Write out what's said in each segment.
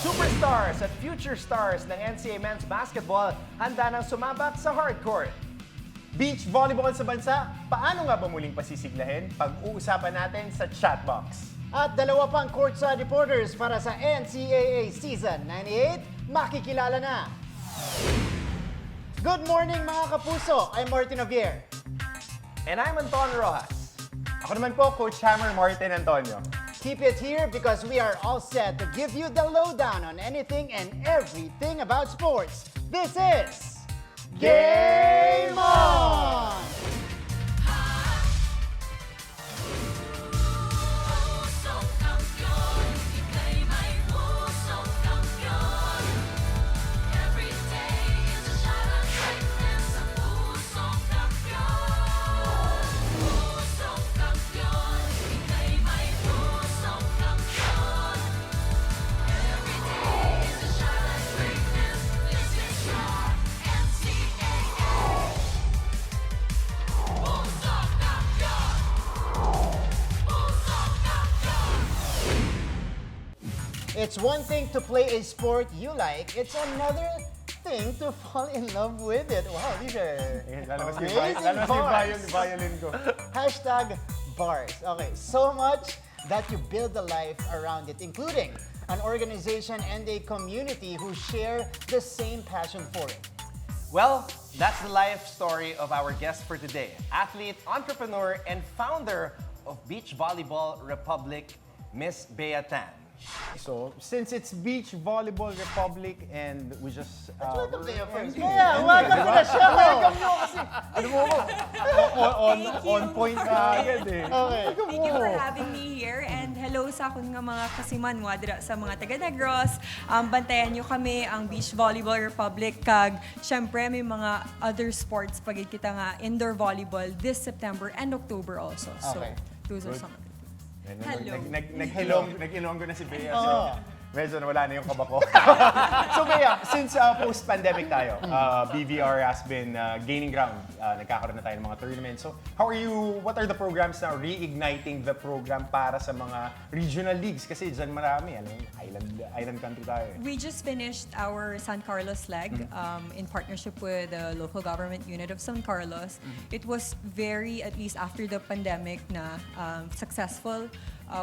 Superstars at future stars ng NCAA Men's Basketball handa nang sumabak sa hardcourt. Beach volleyball sa bansa, paano nga ba muling pasisiglahin? Pag-uusapan natin sa chatbox. At dalawa pang courtside reporters para sa NCAA Season 98, makikilala na. Good morning mga kapuso, I'm Martin Javier. And I'm Anton Rojas. Ako naman po, Coach Hammer Martin Antonio. Keep it here because we are all set to give you the lowdown on anything and everything about sports. This is Game On! It's one thing to play a sport you like, it's another thing to fall in love with it. Wow, these are amazing bars. Violin ko. Hashtag bars. Okay, so much that you build a life around it, including an organization and a community who share the same passion for it. Well, that's the life story of our guest for today. Athlete, entrepreneur, and founder of Beach Volleyball Republic, Miss Bea Tan. So, since it's Beach Volleyball Republic and we just... Welcome to your first. Yeah, welcome to the show! Welcome nyo kasi, ano mo on point na agad eh. Okay. Thank you for having me here and hello sa akong nga mga kasiman mo dira sa mga taga-Negros. Bantayan nyo kami ang Beach Volleyball Republic kag syempre may mga other sports pag kita nga indoor volleyball this September and October also. So, Okay. those are some of the Hello. Nag-ilonggo na si Bea. So, medyo nawala na yung kaba ko. So Bea, since post-pandemic tayo, BVR has been gaining ground. Nagkakaroon na tayo ng mga tournaments. So what are the programs na reigniting the program para sa mga regional leagues? Kasi dyan marami, island country tayo. We just finished our San Carlos leg in partnership with the local government unit of San Carlos. It was very, at least after the pandemic, na successful.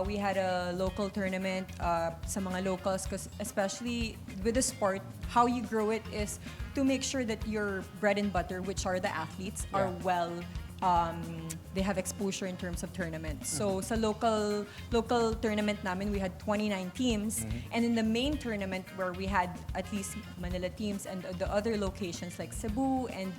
We had a local tournament sa mga locals, because especially with the sport, how you grow it is to make sure that your bread and butter, which are the athletes, are well. They have exposure in terms of tournaments. So sa local tournament namin, we had 29 teams. And in the main tournament where we had at least Manila teams and the other locations like Cebu and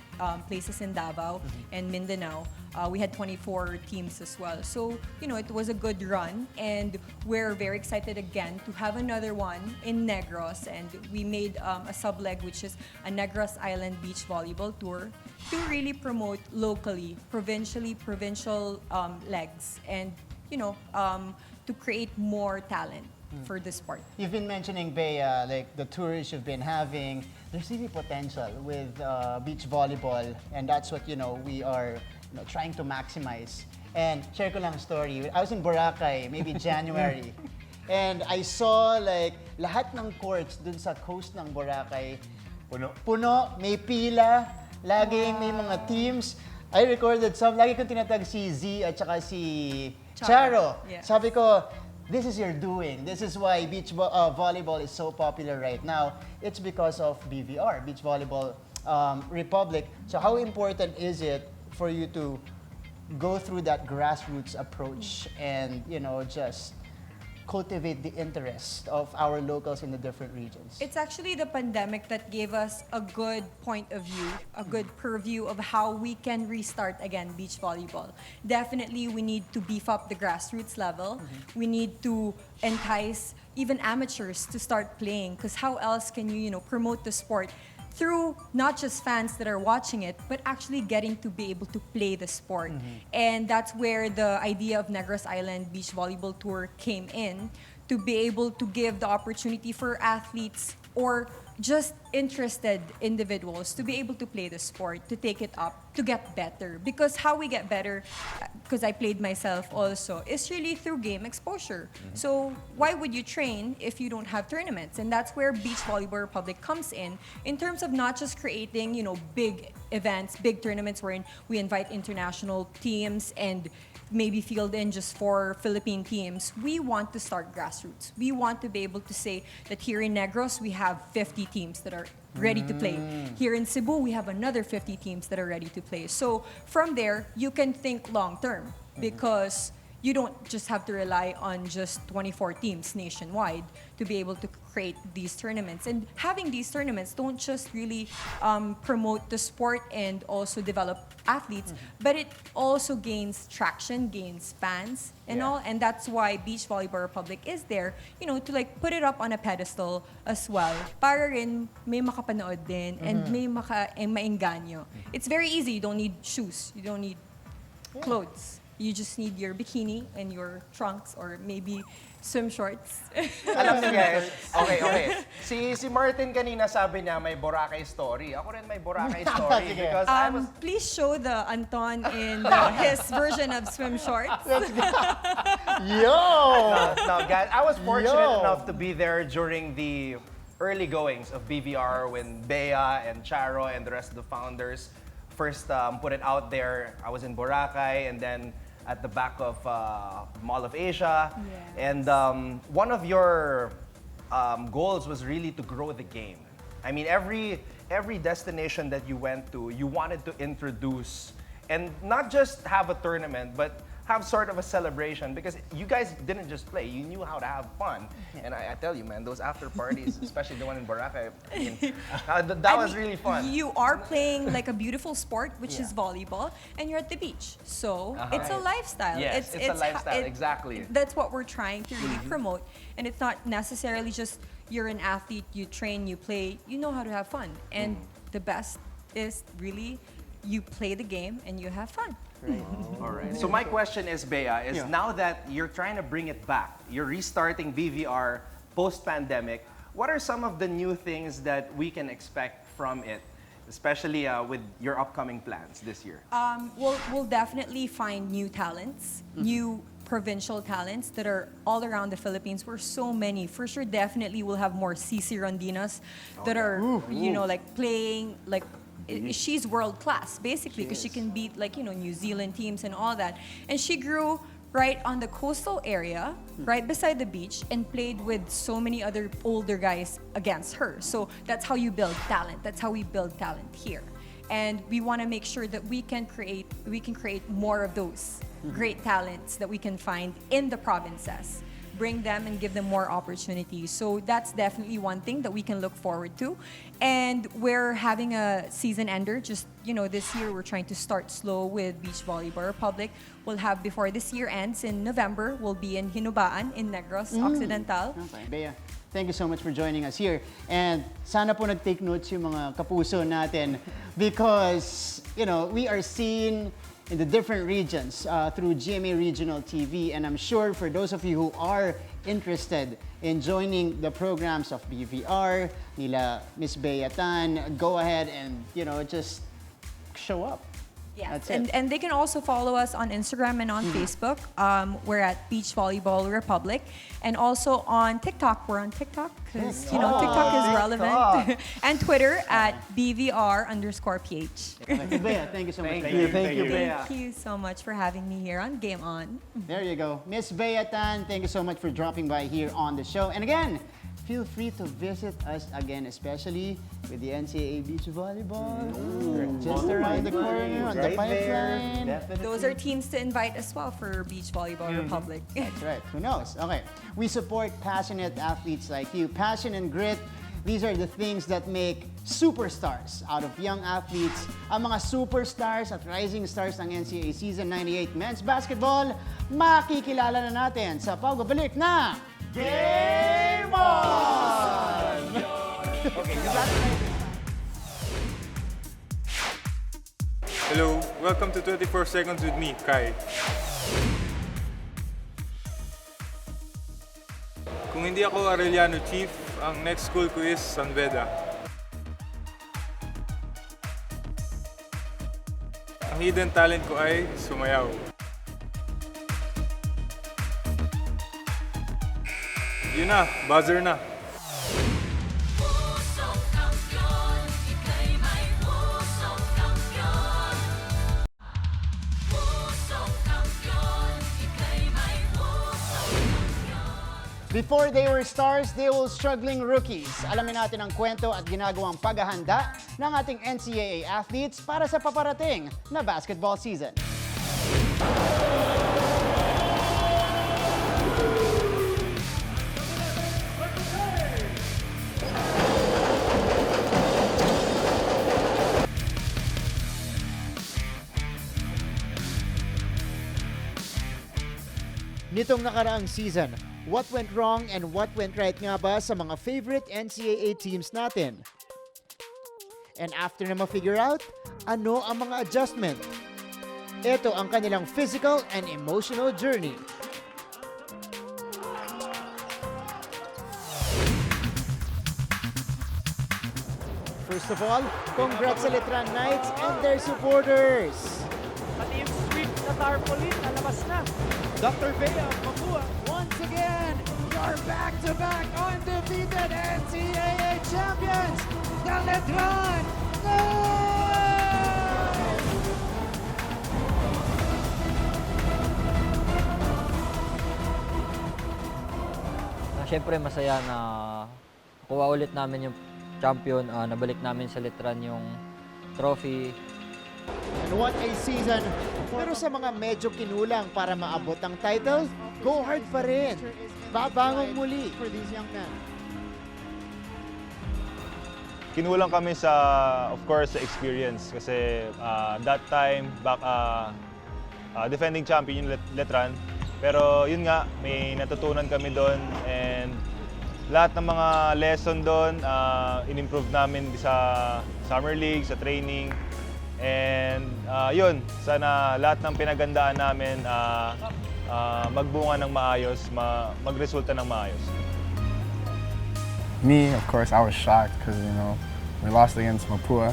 places in Davao and Mindanao, we had 24 teams as well. So, it was a good run. And we're very excited again to have another one in Negros. And we made a sub-leg, which is a Negros Island Beach Volleyball Tour, to really promote locally, provincial legs, and to create more talent for the sport. You've been mentioning, Bea, like the tours you've been having. There's really potential with beach volleyball, and that's what we are trying to maximize. And share ko lang a story. I was in Boracay, maybe January, and I saw like lahat ng courts dun sa coast ng Boracay. Puno, may pila, laging may mga teams. I recorded some, lagi kong tinatag si Z at saka si Charo. Yeah. Sabi ko, this is your doing. This is why beach volleyball is so popular right now. It's because of BVR, Beach Volleyball Republic. So how important is it for you to go through that grassroots approach and, just cultivate the interest of our locals in the different regions? It's actually the pandemic that gave us a good point of view, a good purview of how we can restart again beach volleyball. Definitely, we need to beef up the grassroots level. We need to entice even amateurs to start playing, because how else can you, promote the sport through not just fans that are watching it, but actually getting to be able to play the sport. And that's where the idea of Negros Island Beach Volleyball Tour came in, to be able to give the opportunity for athletes or just interested individuals to be able to play the sport, to take it up, to get better. Because how we get better, because I played myself also, is really through game exposure. So why would you train if you don't have tournaments? And that's where Beach Volleyball Republic comes in terms of not just creating, big events, big tournaments wherein we invite international teams and maybe field in just 4 Philippine teams. We want to start grassroots. We want to be able to say that here in Negros, we have 50 teams that are ready to play. Here in Cebu, we have another 50 teams that are ready to play. So from there, you can think long term because you don't just have to rely on just 24 teams nationwide to be able to create these tournaments. And having these tournaments don't just really promote the sport and also develop athletes, but it also gains traction, gains fans and all. And that's why Beach Volleyball Republic is there, to like put it up on a pedestal as well. Para rin may makapanood din and may maengganyo. It's very easy. You don't need shoes. You don't need clothes. You just need your bikini and your trunks or maybe swim shorts. Alam niyo guys, okay. Si Martin kanina sabi niya may Boracay story. Ako rin may Boracay story because I was... Please show the Anton in his version of swim shorts. Yo! No, guys, I was fortunate enough to be there during the early goings of BVR when Bea and Charo and the rest of the founders first put it out there. I was in Boracay and then at the back of Mall of Asia. Yes. And one of your goals was really to grow the game. I mean, every destination that you went to, you wanted to introduce and not just have a tournament, but have sort of a celebration because you guys didn't just play, you knew how to have fun. And I tell you, man, those after parties, especially the one in Boracay, I mean, that was really fun. You are playing like a beautiful sport, which is volleyball, and you're at the beach. So it's a lifestyle. Yes, it's a lifestyle, exactly. That's what we're trying to really promote. And it's not necessarily just you're an athlete, you train, you play, you know how to have fun. And the best is really you play the game and you have fun. All right. So my question is, Bea, now that you're trying to bring it back, you're restarting BVR post-pandemic, what are some of the new things that we can expect from it, especially with your upcoming plans this year? We'll definitely find new talents, new provincial talents that are all around the Philippines. We're so many. For sure, definitely we'll have more CC Rondinas that are, like playing, like, she's world class basically because she can beat like New Zealand teams and all that, and she grew right on the coastal area right beside the beach and played with so many other older guys against her. So that's how you build talent. That's how we build talent here, and we want to make sure that we can create more of those great talents that we can find in the provinces, bring them and give them more opportunities. So that's definitely one thing that we can look forward to. And we're having a season ender. Just, this year we're trying to start slow with Beach Volleyball Republic. We'll have, before this year ends in November, we'll be in Hinubaan in Negros Occidental. Okay. Bea, thank you so much for joining us here. And sana po nag-take notes yung mga kapuso natin because, we are seen in the different regions through GMA Regional TV. And I'm sure for those of you who are interested in joining the programs of BVR, nila Miss Bea Tan, go ahead and, just show up. Yes, That's it. and they can also follow us on Instagram and on Facebook. We're at Beach Volleyball Republic. And also on TikTok. We're on TikTok because, TikTok is relevant. And Twitter at BVR_PH. Bea, thank you so much. Thank you, Bea. Thank you so much for having me here on Game On. There you go. Miss Bea Tan, thank you so much for dropping by here on the show. And again, feel free to visit us again, especially with the NCAA Beach Volleyball. Just around the corner on the pipeline. Those are teams to invite as well for Beach Volleyball Republic. That's right. Who knows? Okay. We support passionate athletes like you. Passion and grit, these are the things that make superstars out of young athletes. Ang mga superstars at rising stars ng NCAA Season 98 Men's Basketball, makikilala na natin sa pagbabalik na Game On! Hello, welcome to 24 Seconds with me, Kai. Kung hindi ako Arellano Chief, ang next school ko is San Beda. Ang hidden talent ko ay sumayaw. Yun na, buzzer na. Before they were stars, they were struggling rookies. Alamin natin ang kwento at ginagawang paghahanda ng ating NCAA athletes para sa paparating na basketball season. Nitong nakaraang season, what went wrong and what went right nga ba sa mga favorite NCAA teams natin? And after na ma-figure out, ano ang mga adjustment? Ito ang kanilang physical and emotional journey. First of all, congrats sa Letran Knights and their supporters! Pati yung sweep na tarpaulin, nalabas na. Dr. Bea Mapua, once again, you're back-to-back undefeated NCAA champions, the Letran Knights! Siyempre masaya na kuha ulit namin yung champion, nabalik namin sa Letran yung trophy. And what a season! Pero sa mga medyo kinulang para maabot ang title, go hard pa rin. Babangong muli for these young men. Kinulang kami sa, of course, sa experience. Kasi that time, defending champion yung Letran. Pero yun nga, may natutunan kami doon. And lahat ng mga lesson doon, in-improve namin sa Summer League, sa training. And yun, sana lahat ng pinagandaan namin magbunga ng maayos, magresulta ng maayos. Me, of course, I was shocked because, we lost against Mapua.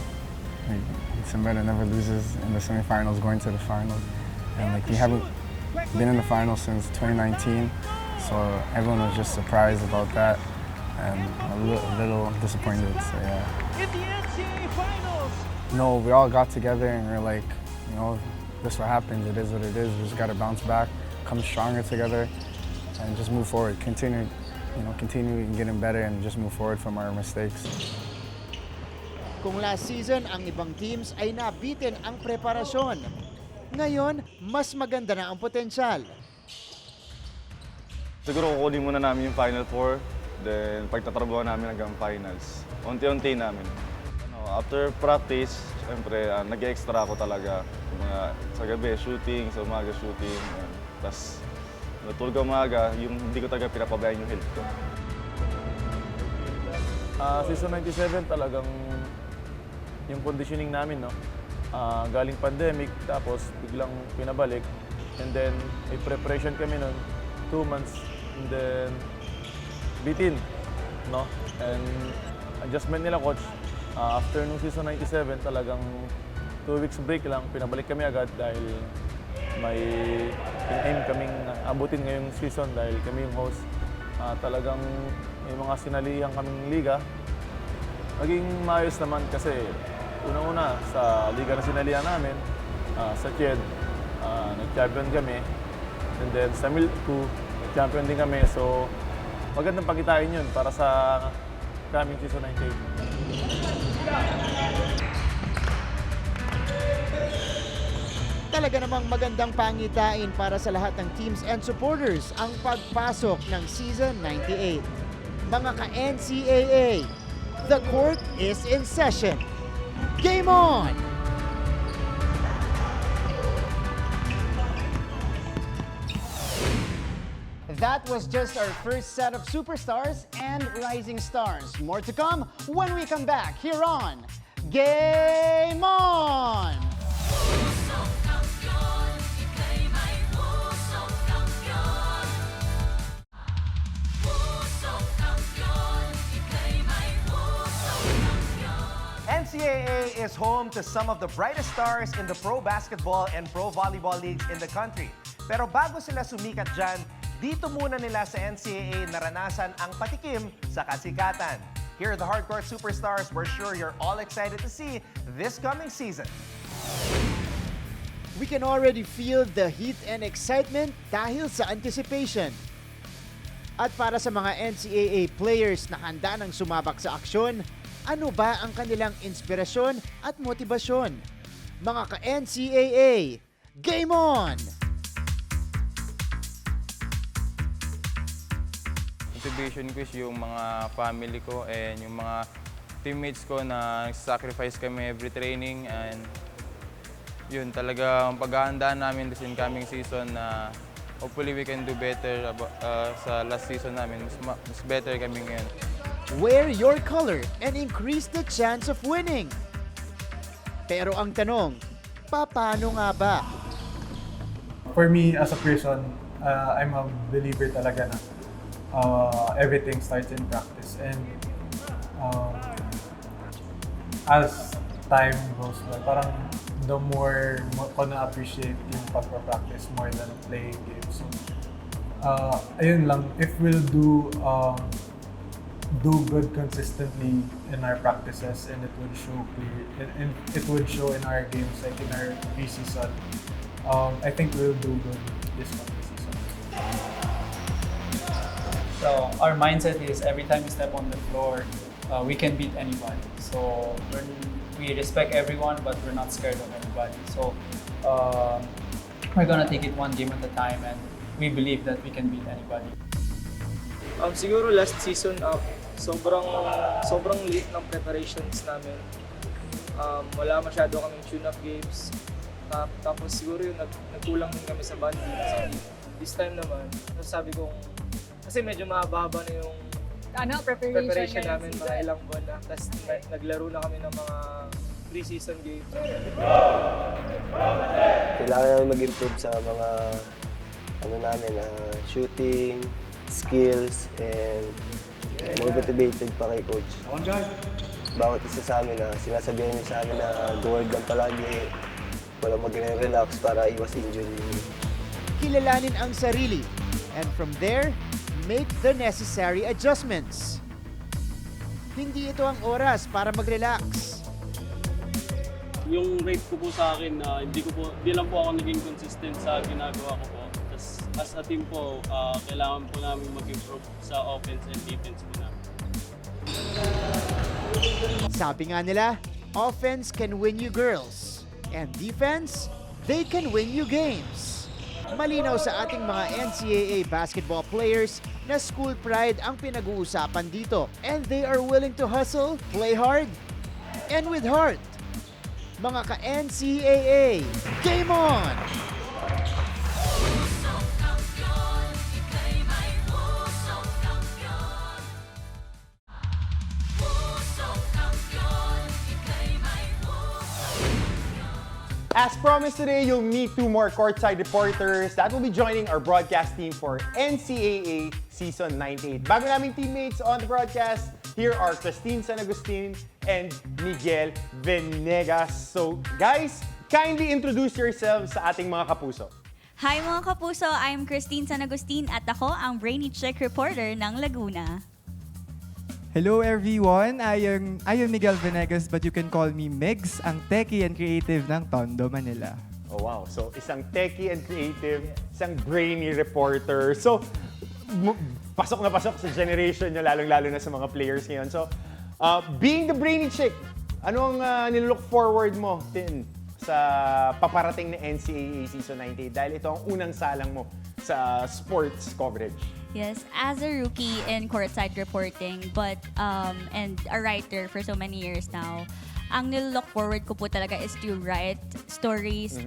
Sept never loses in the semifinals going to the finals. And we haven't been in the finals since 2019, so everyone was just surprised about that and a little disappointed, so yeah. In the NCAA Finals! No, we all got together and we were like, this is what happens, it is what it is, we just gotta bounce back, come stronger together, and just move forward, continue getting better and just move forward from our mistakes. Kung last season ang ibang teams ay nabitin ang preparasyon, ngayon mas maganda na ang potensyal. Siguro kukunin muna namin yung Final Four, then pagtatrabuhan namin hanggang finals. Unti-unti namin. After practice, siyempre nag-extra ako talaga. Sa gabi, shooting, sa umaga shooting. Tapos natulog ako umaga, yung hindi ko talaga pinapabayaan yung health ko. Season 97 talagang yung conditioning namin, no? Galing pandemic, tapos biglang pinabalik. And then, may preparation kami nun, 2 months, and then bitin, no? And adjustment nila, coach. After nung season 97, talagang 2 weeks break lang, pinabalik kami agad dahil may aim kaming abutin ngayong season dahil kami yung host. Talagang may mga sinalihan kaming liga. Naging maayos naman kasi unang-una sa liga na sinalihan namin, sa CHED, nag-champion kami. And then sa MIL2, nag-champion din kami. So magandang pakitain yun para sa coming season 98. Talaga namang magandang pangitain para sa lahat ng teams and supporters ang pagpasok ng Season 98. Mga ka-NCAA, the court is in session. Game on! That was just our first set of superstars and rising stars. More to come when we come back here on Game On! NCAA is home to some of the brightest stars in the pro basketball and pro volleyball leagues in the country. Pero bago sila sumikat dyan, dito muna nila sa NCAA naranasan ang patikim sa kasikatan. Here are the hardcore superstars we're sure you're all excited to see this coming season. We can already feel the heat and excitement dahil sa anticipation. At para sa mga NCAA players na handa ng sumabak sa aksyon, ano ba ang kanilang inspirasyon at motibasyon? Mga ka-NCAA, game on! Motivation ko is yung mga family ko and yung mga teammates ko na sacrifice kami every training, and yun talaga ang paghahandaan namin this incoming season na hopefully we can do better sa last season namin. Mas better kami ngayon. Wear your color and increase the chance of winning. Pero ang tanong, paano nga ba? For me as a person, I'm a believer talaga na everything starts in practice, and as time goes by, parang the more ko na-appreciate yung pagpa-practice more than playing games. So, ayun lang, if we'll do good consistently in our practices, and it would show and it would show in our games, like in our preseason, I think we'll do good this coming season. So our mindset is every time we step on the floor, we can beat anybody. So we respect everyone, but we're not scared of anybody. So we're gonna take it one game at a time, and we believe that we can beat anybody. Siguro last season, sobrang late ng preparations namin. Wala masyado kaming tune-up games. Tapos siguro yung nagkulang din kami sa band. This time naman, nasabi kong kasi medyo mahaba na yung preparation namin, mga ilang buwan na. Tapos naglaro na kami ng mga pre-season games. Kailangan namin mag-improve sa mga shooting, skills, and motivated pa kay coach. Bawat isa sa amin sinasabihan niya sa amin na go hard lang palagi, walang magre-relax para iwas injury. Kilalanin ang sarili, and from there, make the necessary adjustments. Hindi ito ang oras para mag-relax. Yung rate ko po sa akin, hindi lang po ako naging consistent sa ginagawa ko po. Tas, as a team po, kailangan po namin mag-improve sa offense and defense po namin. Sabi nga nila, offense can win you girls, and defense, they can win you games. Malinaw sa ating mga NCAA basketball players na school pride ang pinag-uusapan dito, and they are willing to hustle, play hard, and with heart. Mga ka-NCAA, game on! As promised today, you'll meet two more courtside reporters that will be joining our broadcast team for NCAA Season 98. Bago naming teammates on the broadcast, here are Christine San Agustin and Miguel Venegas. So guys, kindly introduce yourselves sa ating mga kapuso. Hi mga kapuso, I'm Christine San Agustin at ako ang Brainy Chick reporter ng Laguna. Hello everyone, I am Miguel Venegas, but you can call me Migs, ang techie and creative ng Tondo, Manila. Oh wow, so isang techie and creative, isang brainy reporter. So, pasok na pasok sa generation nyo, lalong-lalo na sa mga players ngayon. So, being the brainy chick, ano ang nilook forward mo din sa paparating na NCAA Season 98? Dahil ito ang unang salang mo sa sports coverage. Yes, as a rookie in courtside reporting, but and a writer for so many years now, ang nilook forward ko po talaga is to write stories,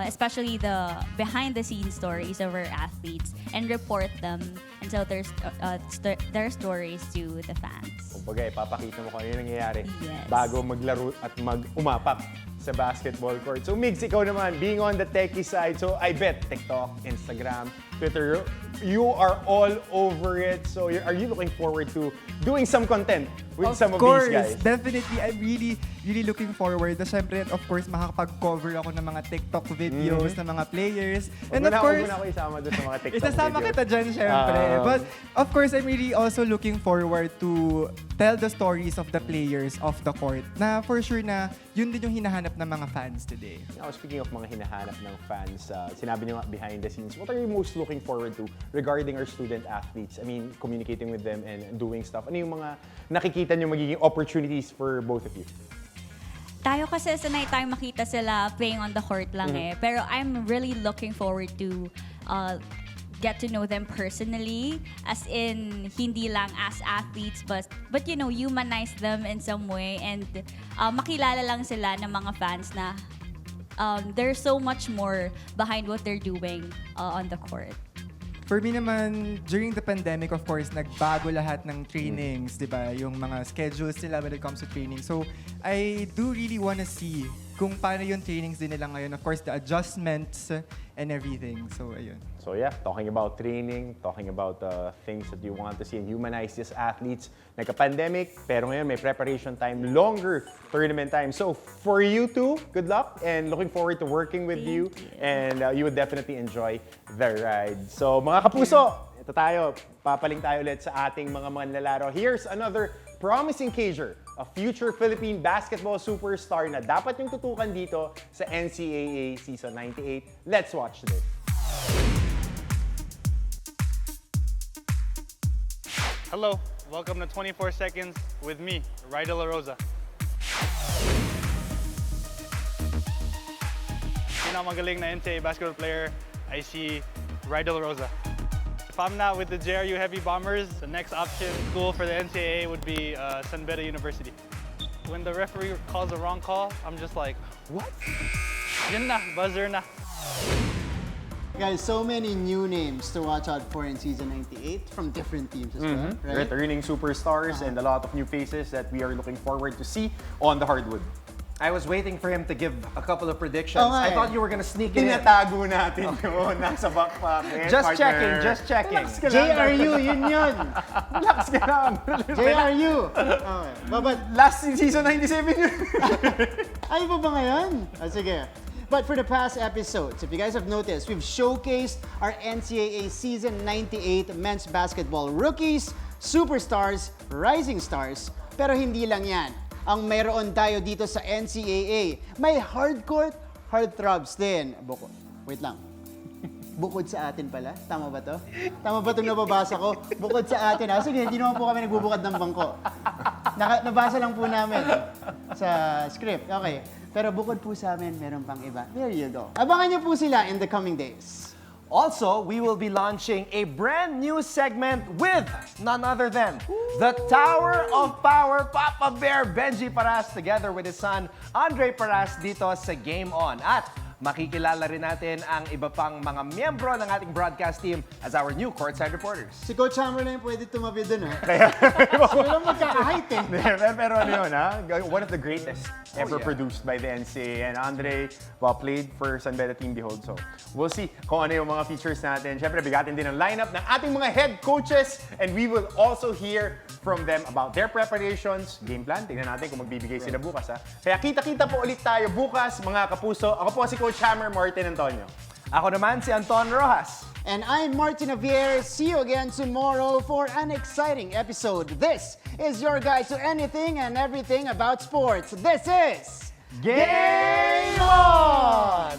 especially the behind-the-scenes stories of our athletes, and report them and tell their stories to the fans. Kumbaga, ipapakita mo kung ano yung nangyayari Yes. bago maglaro at umapak sa basketball court. So Migs, ikaw naman, being on the techie side, so I bet TikTok, Instagram, Twitter, you are all over it. So are you looking forward to doing some content with some of course, these guys? Definitely. I'm really looking forward. Siyempre, of course, makakapag-cover ako ng mga TikTok videos ng mga players. And of course, huwag mo na ako isama doon sa mga TikTok isasama videos. kita dyan, syempre. But of course, I'm really also looking forward to tell the stories of the players off the court na for sure na yun din yung hinahanap ng mga fans today. Now, speaking of mga hinahanap ng fans, sinabi niyo nga behind the scenes, what are you most looking forward to regarding our student athletes? I mean, communicating with them and doing stuff. Ano yung mga nakikita niyo magiging opportunities for both of you? Tayo kasi sanay tayong makita sila playing on the court lang Pero I'm really looking forward to get to know them personally, as in hindi lang as athletes but you know, humanize them in some way and makilala lang sila ng mga fans na there's so much more behind what they're doing on the court. For me naman, during the pandemic, of course, nagbago lahat ng trainings, di ba? Yung mga schedules nila when it comes to training. So, I do really wanna see kung paano yung trainings din nila ngayon. Of course, the adjustments and everything. So, ayun. So yeah, talking about training, talking about things that you want to see and humanize these athletes. Nagka-pandemic, pero ngayon may preparation time, longer tournament time. So for you two, good luck and looking forward to working with you. And you would definitely enjoy the ride. So mga kapuso, ito tayo, papaling tayo ulit sa ating mga manlalaro. Here's another promising cager, a future Philippine basketball superstar na dapat yung tutukan dito sa NCAA Season 98. Let's watch this. Hello, welcome to 24 Seconds with me, Ryder La Rosa. Pinakamagaling na NCAA basketball player, I see Ryder La Rosa. If I'm not with the JRU Heavy Bombers, the next option school for the NCAA would be San Beda University. When the referee calls the wrong call, I'm just like, what? Yun na, buzzer na. Guys, so many new names to watch out for in Season 98 from different teams as well, right? Returning superstars and a lot of new faces that we are looking forward to see on the hardwood. I was waiting for him to give a couple of predictions. I thought you were gonna sneak it in. Tinatago natin yun. Nasa back pocket. Just checking, just checking. JRU, yun. Relax ka lang. JRU. Okay. But last season 97 yun. Ay ba ngayon? Sige. But for the past episodes, if you guys have noticed, we've showcased our NCAA Season 98 men's basketball rookies, superstars, rising stars. Pero hindi lang yan. Ang mayroon tayo dito sa NCAA, may hardcourt, heartthrobs din. Wait lang. Bukod sa atin pala? Tama ba to? Tama ba itong nababasa ko? Bukod sa atin ha? Sige, hindi naman po kami nagbubukad ng bangko. Nabasa lang po namin sa script. Okay. Pero bukod po sa amin, meron pang iba. There you go. Abangan niyo po sila in the coming days. Also, we will be launching a brand new segment with none other than the Tower of Power, Papa Bear Benji Paras, together with his son, Andre Paras, dito sa Game On. At makikilala rin natin ang iba pang mga miyembro ng ating broadcast team as our new courtside reporters. Si Coach Chamberlain pwede tumabi dun, ha? Walang magkaka-height, eh. Pero ano yun, ha? One of the greatest ever produced by the NCAA. And Andre, played for San Beda Team Behold. So, we'll see kung ano yung mga features natin. Siyempre, bigatin din ang lineup ng ating mga head coaches. And we will also hear from them about their preparations, game plan. Tingnan natin kung magbibigay sila bukas, ha? Kaya kita-kita po ulit tayo bukas, mga kapuso. Ako po si Coach Hammer, Martin Antonio. Ako naman si Anton Rojas. And I'm Martin Javier. See you again tomorrow for an exciting episode. This is your guide to anything and everything about sports. This is Game On!